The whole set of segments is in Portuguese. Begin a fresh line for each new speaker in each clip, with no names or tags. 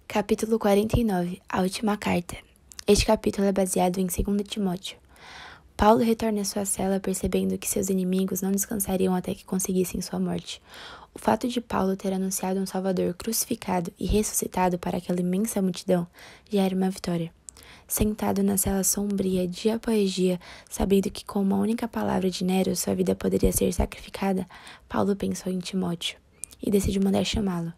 Capítulo 49. A última carta. Este capítulo é baseado em 2 Timóteo. Paulo retorna à sua cela percebendo que seus inimigos não descansariam até que conseguissem sua morte. O fato de Paulo ter anunciado um Salvador crucificado e ressuscitado para aquela imensa multidão já era uma vitória. Sentado na cela sombria dia após dia, sabendo que com uma única palavra de Nero sua vida poderia ser sacrificada, Paulo pensou em Timóteo e decidiu mandar chamá-lo.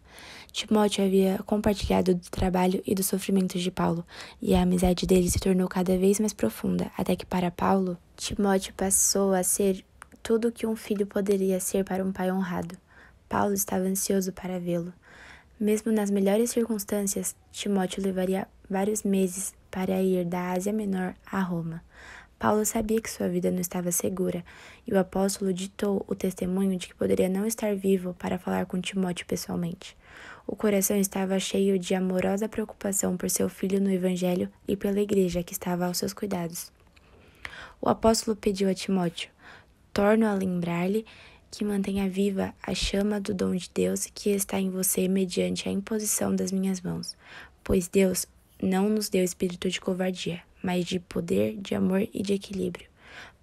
Timóteo havia compartilhado do trabalho e dos sofrimentos de Paulo, e a amizade dele se tornou cada vez mais profunda, até que para Paulo, Timóteo passou a ser tudo o que um filho poderia ser para um pai honrado. Paulo estava ansioso para vê-lo. Mesmo nas melhores circunstâncias, Timóteo levaria vários meses para ir da Ásia Menor a Roma. Paulo sabia que sua vida não estava segura, e o apóstolo ditou o testemunho de que poderia não estar vivo para falar com Timóteo pessoalmente. O coração estava cheio de amorosa preocupação por seu filho no Evangelho e pela igreja que estava aos seus cuidados. O apóstolo pediu a Timóteo: torno a lembrar-lhe que mantenha viva a chama do dom de Deus que está em você mediante a imposição das minhas mãos, pois Deus não nos deu espírito de covardia, mas de poder, de amor e de equilíbrio.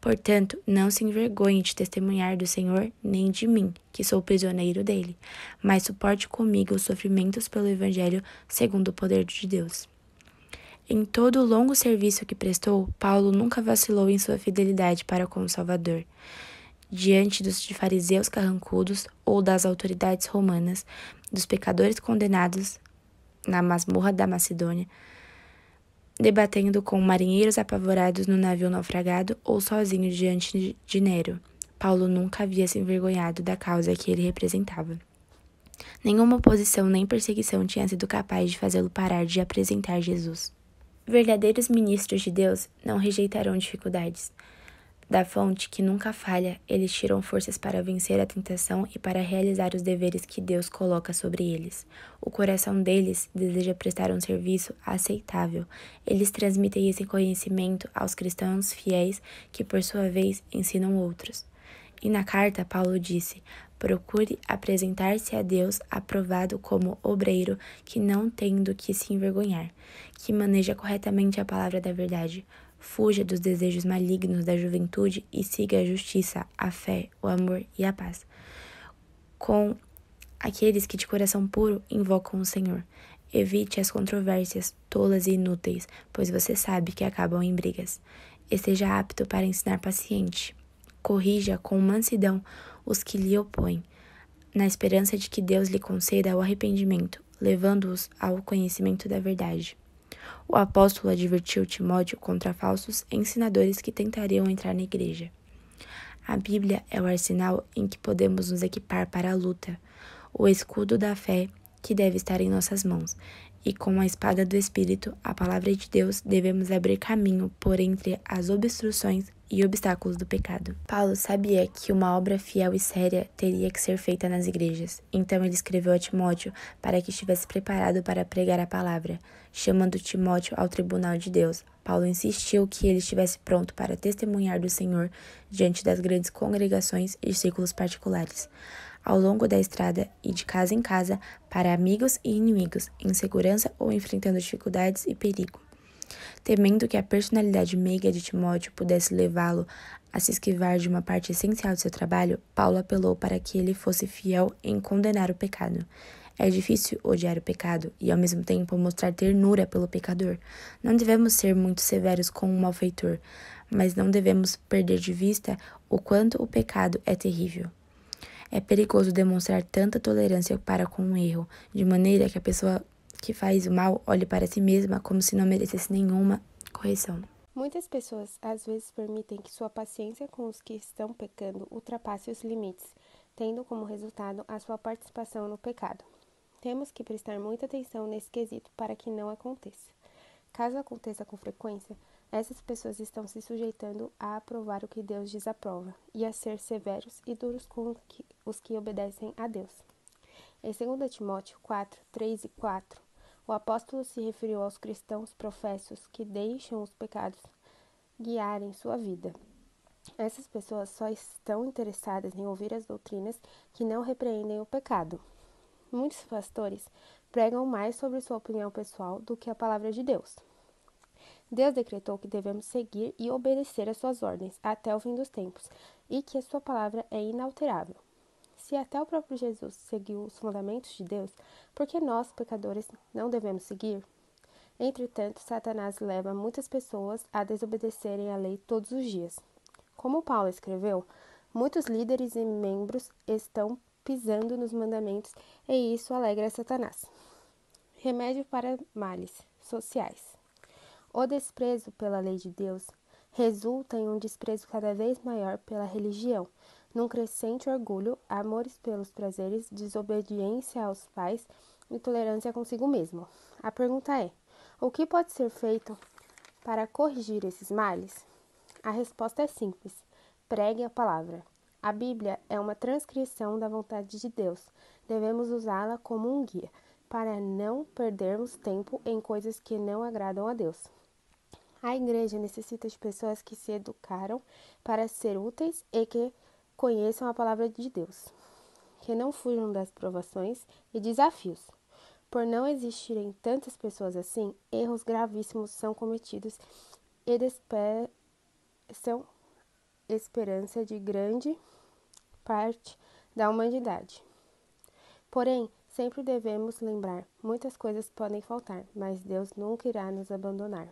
Portanto, não se envergonhe de testemunhar do Senhor, nem de mim, que sou prisioneiro dele, mas suporte comigo os sofrimentos pelo Evangelho segundo o poder de Deus. Em todo o longo serviço que prestou, Paulo nunca vacilou em sua fidelidade para com o Salvador. Diante dos fariseus carrancudos ou das autoridades romanas, dos pecadores condenados na masmorra da Macedônia, debatendo com marinheiros apavorados no navio naufragado ou sozinho diante de Nero, Paulo nunca havia se envergonhado da causa que ele representava. Nenhuma oposição nem perseguição tinha sido capaz de fazê-lo parar de apresentar Jesus. Verdadeiros ministros de Deus não rejeitarão dificuldades. Da fonte que nunca falha, eles tiram forças para vencer a tentação e para realizar os deveres que Deus coloca sobre eles. O coração deles deseja prestar um serviço aceitável. Eles transmitem esse conhecimento aos cristãos fiéis que, por sua vez, ensinam outros. E na carta, Paulo disse: procure apresentar-se a Deus aprovado como obreiro que não tem do que se envergonhar, que maneja corretamente a palavra da verdade. Fuja dos desejos malignos da juventude e siga a justiça, a fé, o amor e a paz com aqueles que de coração puro invocam o Senhor. Evite as controvérsias tolas e inúteis, pois você sabe que acabam em brigas. Esteja apto para ensinar paciente. Corrija com mansidão os que lhe opõem, na esperança de que Deus lhe conceda o arrependimento, levando-os ao conhecimento da verdade. O apóstolo advertiu Timóteo contra falsos ensinadores que tentariam entrar na igreja. A Bíblia é o arsenal em que podemos nos equipar para a luta, o escudo da fé que deve estar em nossas mãos, e com a espada do Espírito, a palavra de Deus, devemos abrir caminho por entre as obstruções e obstáculos do pecado. Paulo sabia que uma obra fiel e séria teria que ser feita nas igrejas, então ele escreveu a Timóteo para que estivesse preparado para pregar a palavra. Chamando Timóteo ao tribunal de Deus, Paulo insistiu que ele estivesse pronto para testemunhar do Senhor diante das grandes congregações e círculos particulares, ao longo da estrada e de casa em casa, para amigos e inimigos, em segurança ou enfrentando dificuldades e perigo. Temendo que a personalidade meiga de Timóteo pudesse levá-lo a se esquivar de uma parte essencial de seu trabalho, Paulo apelou para que ele fosse fiel em condenar o pecado. É difícil odiar o pecado e, ao mesmo tempo, mostrar ternura pelo pecador. Não devemos ser muito severos com um malfeitor, mas não devemos perder de vista o quanto o pecado é terrível. É perigoso demonstrar tanta tolerância para com o erro, de maneira que a pessoa que faz o mal olhe para si mesma como se não merecesse nenhuma correção.
Muitas pessoas às vezes permitem que sua paciência com os que estão pecando ultrapasse os limites, tendo como resultado a sua participação no pecado. Temos que prestar muita atenção nesse quesito para que não aconteça. Caso aconteça com frequência, essas pessoas estão se sujeitando a aprovar o que Deus desaprova e a ser severos e duros com os que obedecem a Deus. Em 2 Timóteo 4, 3 e 4, o apóstolo se referiu aos cristãos professos que deixam os pecados guiarem sua vida. Essas pessoas só estão interessadas em ouvir as doutrinas que não repreendem o pecado. Muitos pastores pregam mais sobre sua opinião pessoal do que a palavra de Deus. Deus decretou que devemos seguir e obedecer às suas ordens até o fim dos tempos e que a sua palavra é inalterável. Se até o próprio Jesus seguiu os fundamentos de Deus, por que nós, pecadores, não devemos seguir? Entretanto, Satanás leva muitas pessoas a desobedecerem à lei todos os dias. Como Paulo escreveu, muitos líderes e membros estão pisando nos mandamentos e isso alegra Satanás. Remédio para males sociais. O desprezo pela lei de Deus resulta em um desprezo cada vez maior pela religião, num crescente orgulho, amores pelos prazeres, desobediência aos pais e tolerância consigo mesmo. A pergunta é: o que pode ser feito para corrigir esses males? A resposta é simples: pregue a palavra. A Bíblia é uma transcrição da vontade de Deus. Devemos usá-la como um guia, para não perdermos tempo em coisas que não agradam a Deus. A igreja necessita de pessoas que se educaram para ser úteis e que conheçam a palavra de Deus, que não fujam das provações e desafios. Por não existirem tantas pessoas assim, erros gravíssimos são cometidos e desperdiçam esperança de grande parte da humanidade. Porém, sempre devemos lembrar, muitas coisas podem faltar, mas Deus nunca irá nos abandonar.